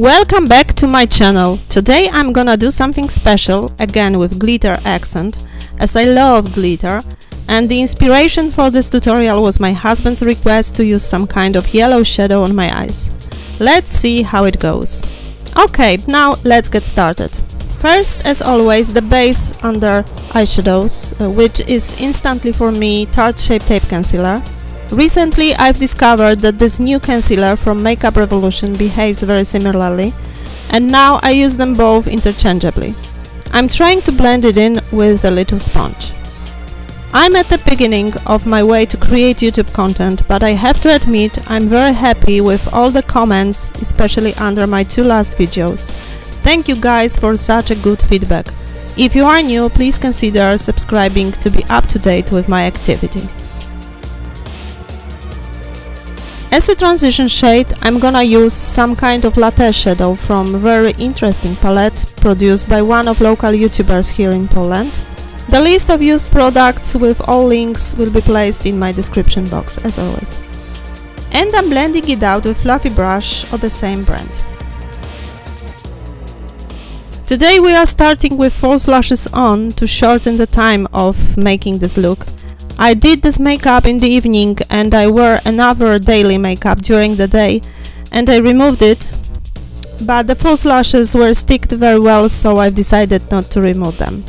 Welcome back to my channel. Today I'm gonna do something special, again with glitter accent, as I love glitter, and the inspiration for this tutorial was my husband's request to use some kind of yellow shadow on my eyes. Let's see how it goes. Okay, now let's get started. First, as always, the base under eyeshadows, which is instantly for me Tarte Shape Tape Concealer. Recently I've discovered that this new concealer from Makeup Revolution behaves very similarly, and now I use them both interchangeably. I'm trying to blend it in with a little sponge. I'm at the beginning of my way to create YouTube content, but I have to admit I'm very happy with all the comments, especially under my two last videos. Thank you guys for such a good feedback. If you are new, please consider subscribing to be up to date with my activity. As a transition shade, I'm gonna use some kind of latte shadow from a very interesting palette produced by one of local YouTubers here in Poland. The list of used products with all links will be placed in my description box, as always. And I'm blending it out with fluffy brush of the same brand. Today we are starting with false lashes on to shorten the time of making this look. I did this makeup in the evening and I wore another daily makeup during the day and I removed it, but the false lashes were sticked very well, so I've decided not to remove them.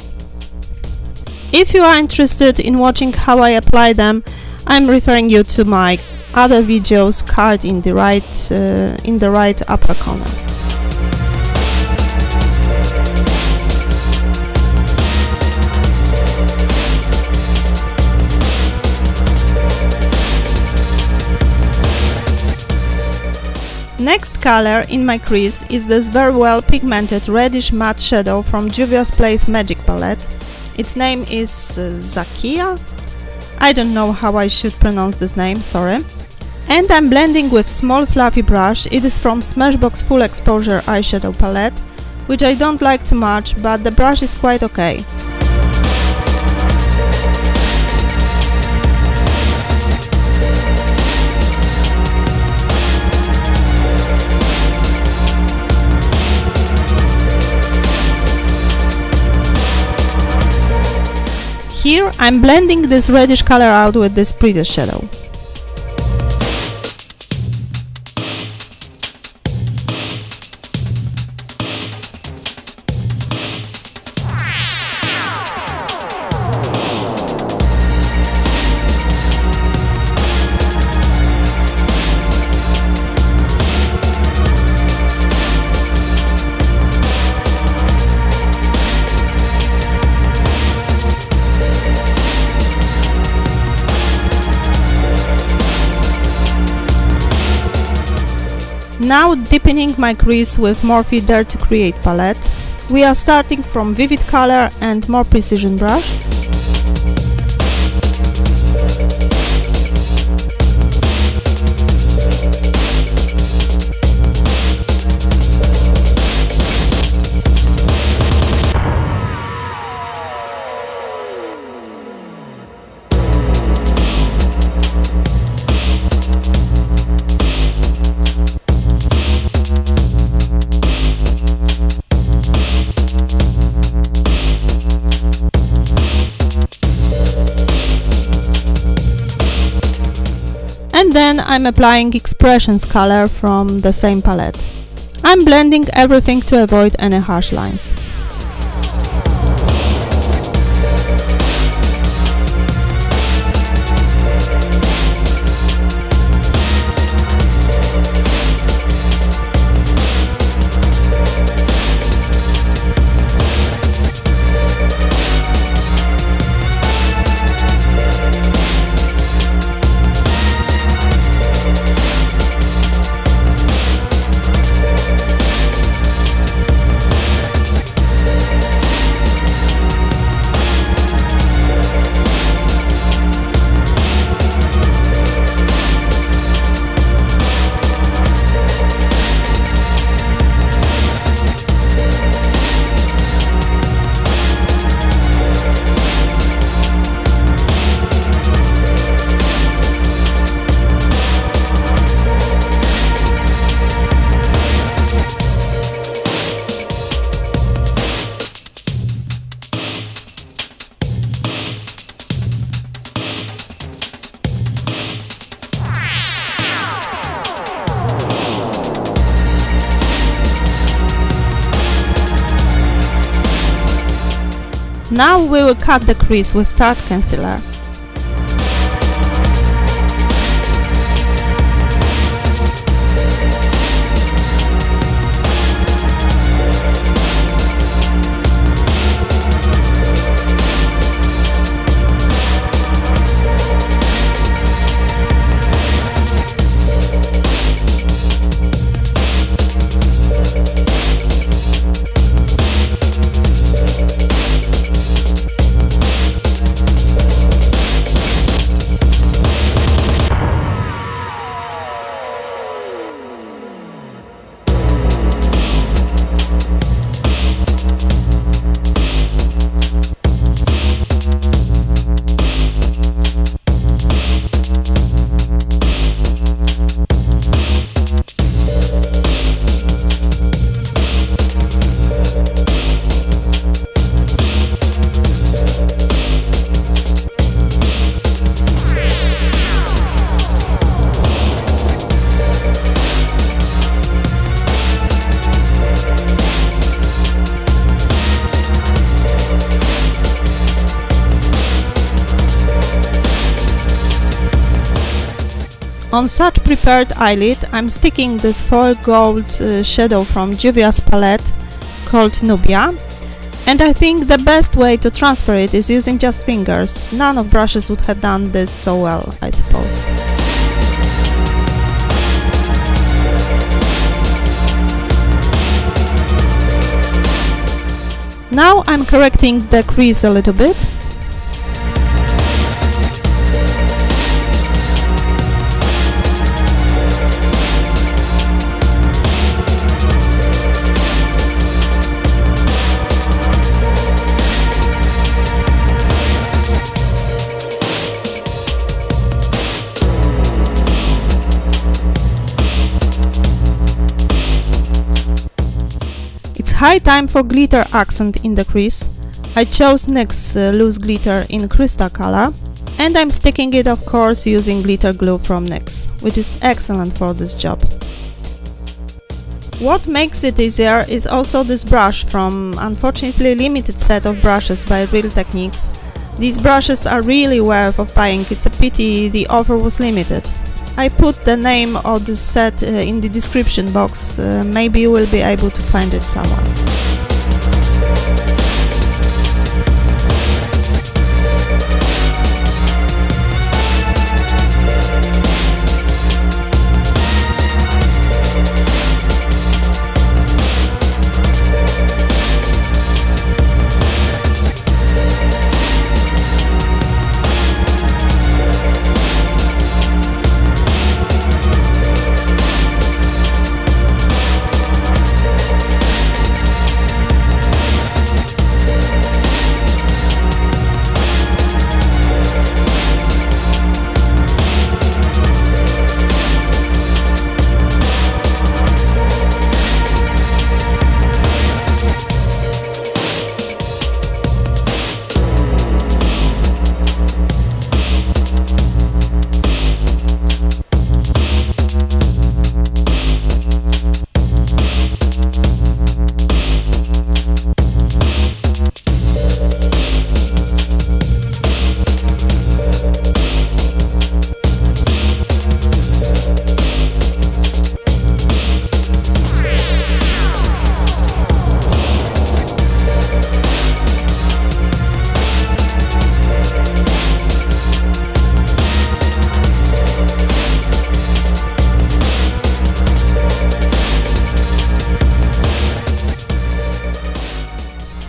If you are interested in watching how I apply them, I'm referring you to my other videos card in the right upper corner. Next color in my crease is this very well pigmented reddish matte shadow from Juvia's Place Magic Palette. Its name is Zakia. I don't know how I should pronounce this name, sorry. And I'm blending with small fluffy brush. It is from Smashbox Full Exposure Eyeshadow Palette, which I don't like too much, but the brush is quite okay. Here I'm blending this reddish color out with this previous shadow. Now deepening my crease with Morphe Dare to Create palette. We are starting from vivid color and more precision brush. And then I'm applying Expressions color from the same palette. I'm blending everything to avoid any harsh lines. Now we will cut the crease with Tarte concealer. On such prepared eyelid, I'm sticking this foil gold shadow from Juvia's palette called Nubia, and I think the best way to transfer it is using just fingers. None of brushes would have done this so well, I suppose. Now I'm correcting the crease a little bit. High time for glitter accent in the crease. I chose NYX loose glitter in crystal color, and I'm sticking it, of course, using glitter glue from NYX, which is excellent for this job. What makes it easier is also this brush from unfortunately limited set of brushes by Real Techniques. These brushes are really worth of buying, it's a pity the offer was limited. I put the name of the set in the description box, maybe you will be able to find it somewhere.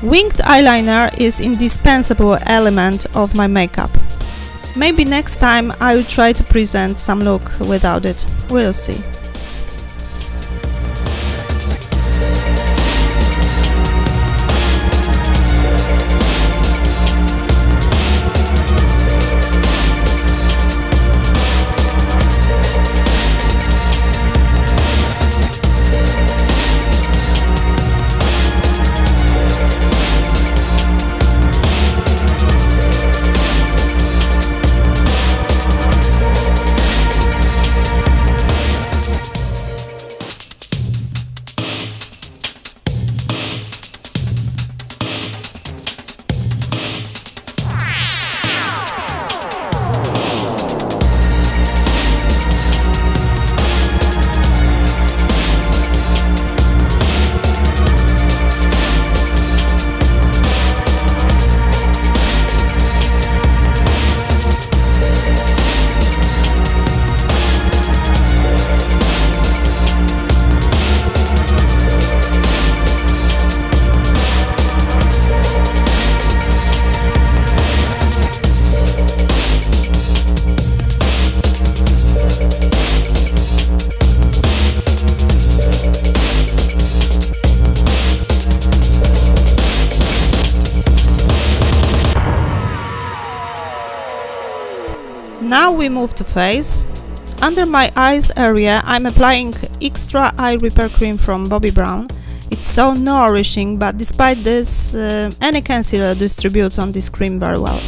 Winged eyeliner is an indispensable element of my makeup. Maybe next time I will try to present some look without it. We'll see. Now we move to face. Under my eyes area I'm applying extra eye repair cream from Bobbi Brown. It's so nourishing, but despite this, any concealer distributes on this cream very well.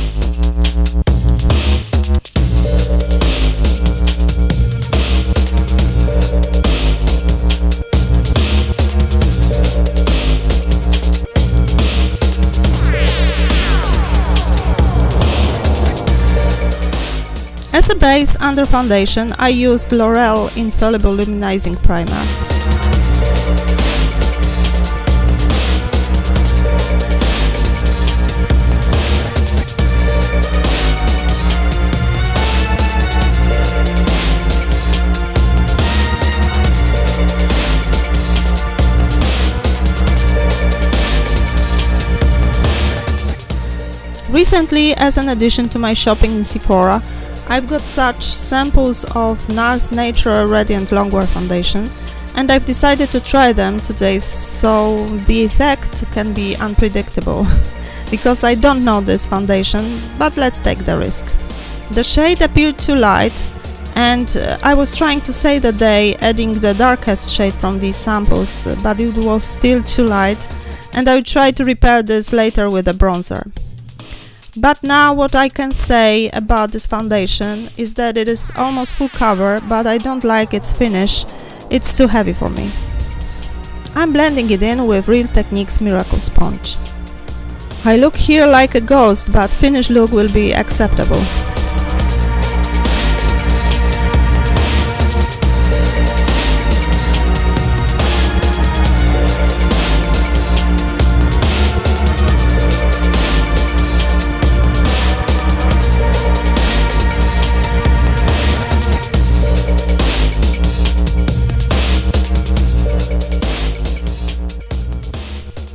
As a base under foundation, I used L'Oreal Infallible Luminizing Primer. Recently, as an addition to my shopping in Sephora, I've got such samples of NARS Natural Radiant Longwear Foundation, and I've decided to try them today, so the effect can be unpredictable because I don't know this foundation, but let's take the risk. The shade appeared too light, and I was trying to save the day adding the darkest shade from these samples, but it was still too light, and I will try to repair this later with a bronzer. But now what I can say about this foundation is that it is almost full cover, but I don't like its finish, it's too heavy for me. I'm blending it in with Real Techniques Miracle Sponge. I look here like a ghost, but finished look will be acceptable.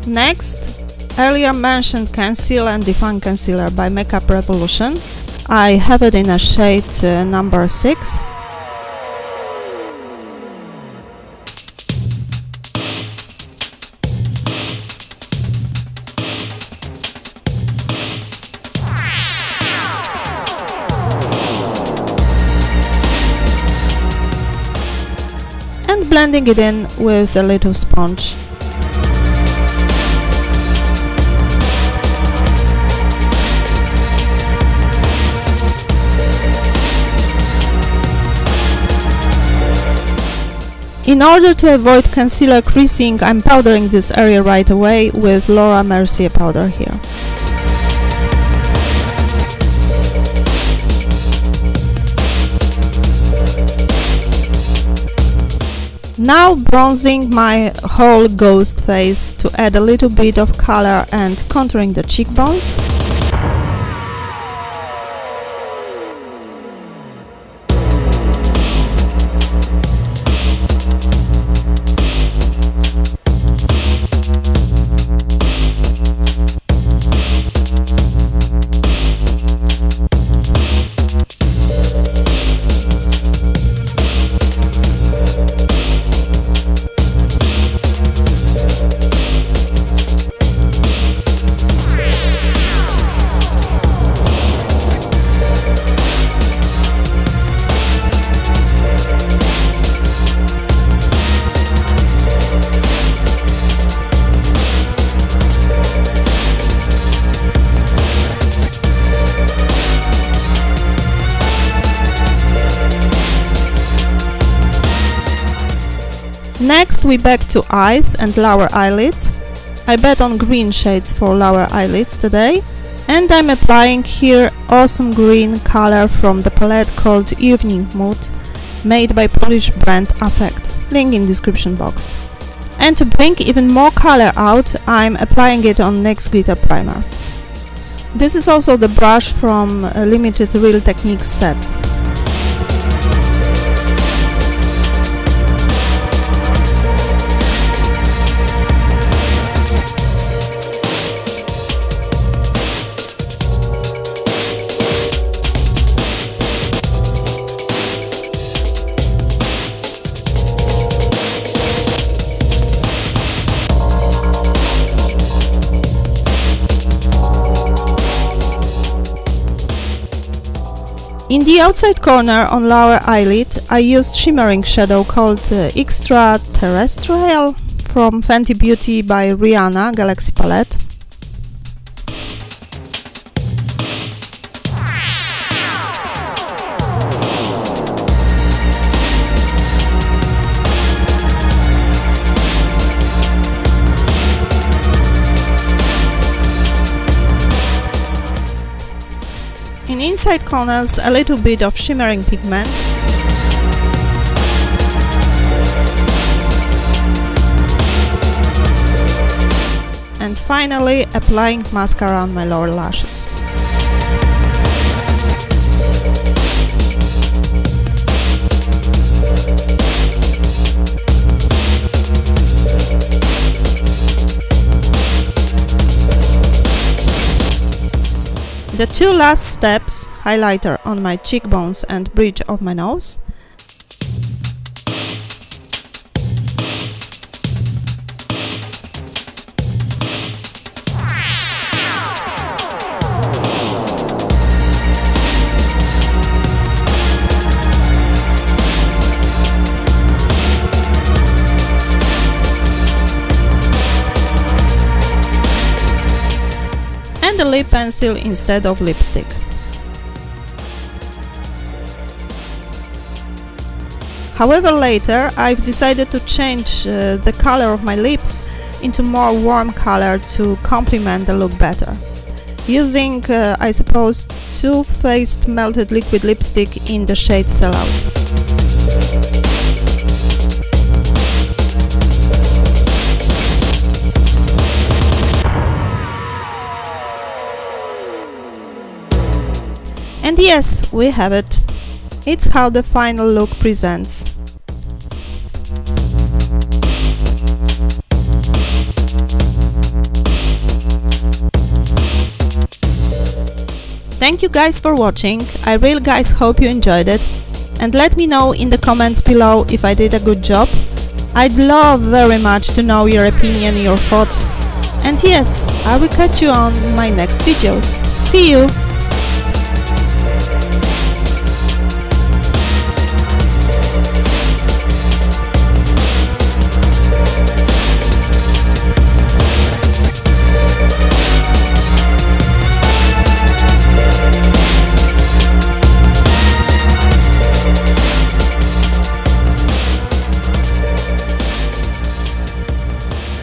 Next, earlier mentioned Conceal and Define Concealer by Makeup Revolution. I have it in a shade number 6. And blending it in with a little sponge. In order to avoid concealer creasing, I'm powdering this area right away with Laura Mercier powder here. Now bronzing my whole ghost face to add a little bit of color and contouring the cheekbones. Next we back to eyes and lower eyelids. I bet on green shades for lower eyelids today, and I'm applying here awesome green color from the palette called Evening Mood, made by Polish brand Affect, link in description box. And to bring even more color out, I'm applying it on NYX Glitter Primer. This is also the brush from a limited Real Techniques set. In the outside corner on lower eyelid, I used shimmering shadow called Extraterrestrial from Fenty Beauty by Rihanna Galaxy Palette. In inside corners, a little bit of shimmering pigment. And finally, applying mascara on my lower lashes. The two last steps, highlighter on my cheekbones and bridge of my nose. And a lip pencil instead of lipstick. However, later I've decided to change the color of my lips into more warm color to complement the look better, using I suppose Too Faced melted liquid lipstick in the shade Sellout. And yes, we have it. It's how the final look presents. Thank you guys for watching. I really guys hope you enjoyed it. And let me know in the comments below if I did a good job. I'd love very much to know your opinion, your thoughts. And yes, I will catch you on my next videos. See you!